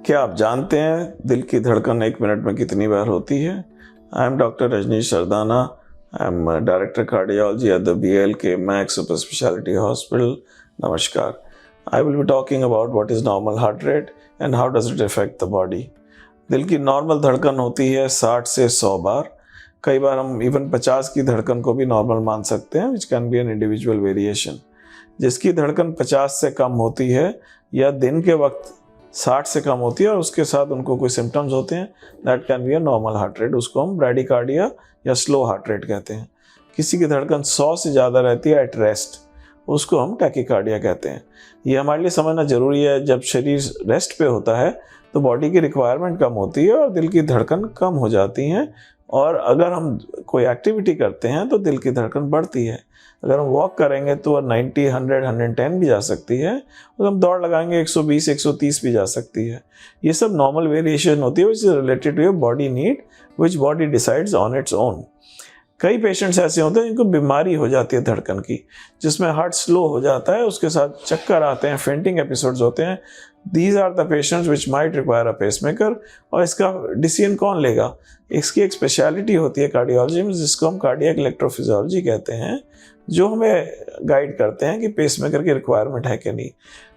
क्या आप जानते हैं दिल की धड़कन 1 मिनट में कितनी बार होती है? I am doctor Rajneesh Sardana. I am director cardiology at the BLK-Max Super Speciality Hospital. नमस्कार. I will be talking about what is normal heart rate and how does it affect the body. दिल की normal धड़कन होती है 60 से 100 बार. कई बार हम even 50 की धड़कन को भी नॉर्मल मान सकते हैं, which can be an individual variation. जिसकी धड़कन 50 से कम होती है या दिन के वक्त 60 से कम होती है और उसके साथ उनको कोई सिम्टम्स होते हैं, that can be a normal heart rate. उसको हम ब्रैडिकार्डिया या स्लो हार्ट रेट कहते हैं. किसी की धड़कन 100 से ज़्यादा रहती है एट रेस्ट, उसको हम टैकीकार्डिया कहते हैं. ये हमारे लिए समझना ज़रूरी है. जब शरीर रेस्ट पे होता है तो बॉडी की रिक्वायरमेंट कम होती है और दिल की धड़कन कम हो जाती हैं, और अगर हम कोई एक्टिविटी करते हैं तो दिल की धड़कन बढ़ती है. अगर हम वॉक करेंगे तो 90, 100, 110 भी जा सकती है. अगर हम दौड़ लगाएंगे 120, 130 भी जा सकती है. ये सब नॉर्मल वेरिएशन होती है which is related to your body need, which body decides on its own. कई पेशेंट्स ऐसे होते हैं जिनको बीमारी हो जाती है धड़कन की, जिसमें हार्ट स्लो हो जाता है, उसके साथ चक्कर आते हैं, फेंटिंग एपिसोड्स होते हैं. These are the patients which might require a pacemaker. और इसका डिसीजन कौन लेगा? इसकी एक स्पेशलिटी होती है कार्डियोलॉजी में जिसको हम कार्डियक इलेक्ट्रोफिजियोलॉजी कहते हैं, जो हमें गाइड करते हैं कि पेसमेकर की रिक्वायरमेंट है कि नहीं.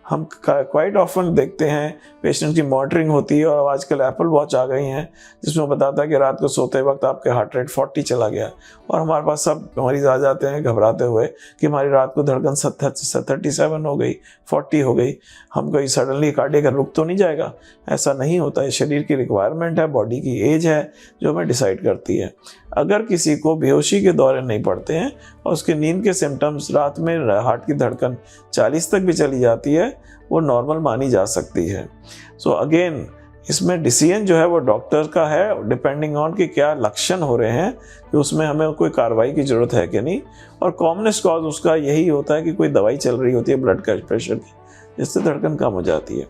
हम क्वाइट ऑफन देखते हैं पेशेंट की मॉनिटरिंग होती है, और आजकल एप्पल वॉच आ गई हैं जिसमें बताता है कि रात को सोते वक्त आपके हार्ट रेट 40 चला गया, और हमारे पास सब मरीज आ जाते हैं घबराते हुए कि हमारी रात को धड़कन 37 हो गई, 40 हो गई, हम कोई सडनली कार्डियक रुक तो नहीं जाएगा. ऐसा नहीं होता है. शरीर की रिक्वायरमेंट है, बॉडी की एज है जो हमें डिसाइड करती है. अगर किसी को बेहोशी के दौरे नहीं पड़ते हैं और उसके नींद के सिम्टम्स, रात में हार्ट की धड़कन 40 तक भी चली जाती है, वो नॉर्मल मानी जा सकती है. सो अगेन इसमें डिसीजन जो है वो डॉक्टर का है, डिपेंडिंग ऑन कि क्या लक्षण हो रहे हैं, कि उसमें हमें कोई कार्रवाई की ज़रूरत है कि नहीं. और कॉमनेस्ट कॉज उसका यही होता है कि कोई दवाई चल रही होती है ब्लड प्रेशर की, जिससे धड़कन कम हो जाती है.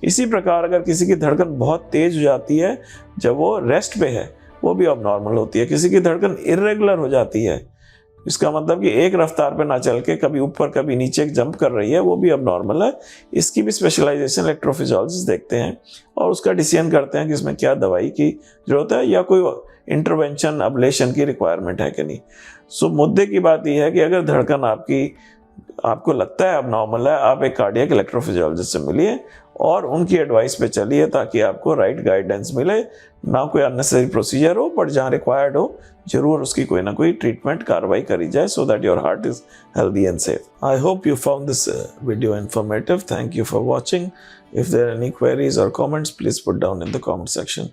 इसी प्रकार अगर किसी की धड़कन बहुत तेज़ हो जाती है जब वो रेस्ट पे है, वो भी अब नॉर्मल होती है. किसी की धड़कन इरेगुलर हो जाती है, इसका मतलब कि एक रफ्तार पे ना चल के कभी ऊपर कभी नीचे जंप कर रही है, वो भी अब नॉर्मल है. इसकी भी स्पेशलाइजेशन इलेक्ट्रोफिजियोलॉजिस्ट देखते हैं और उसका डिसीजन करते हैं कि इसमें क्या दवाई की ज़रूरत है या कोई इंटरवेंशन अब्लेशन की रिक्वायरमेंट है कि नहीं. सो मुद्दे की बात यह है कि अगर धड़कन आपको लगता है अब नॉर्मल है, आप एक कार्डियक इलेक्ट्रोफिजियोलॉजिस्ट से मिलिए और उनकी एडवाइस पे चलिए ताकि आपको राइट गाइडेंस मिले. ना कोई अननेसेसरी प्रोसीजर हो, बट जहाँ रिक्वायर्ड हो जरूर उसकी कोई ना कोई ट्रीटमेंट कार्रवाई करी जाए, so that your heart is healthy and safe. I hope you found this video informative. Thank you for watching. If there are any queries or comments, please put down in the comment section.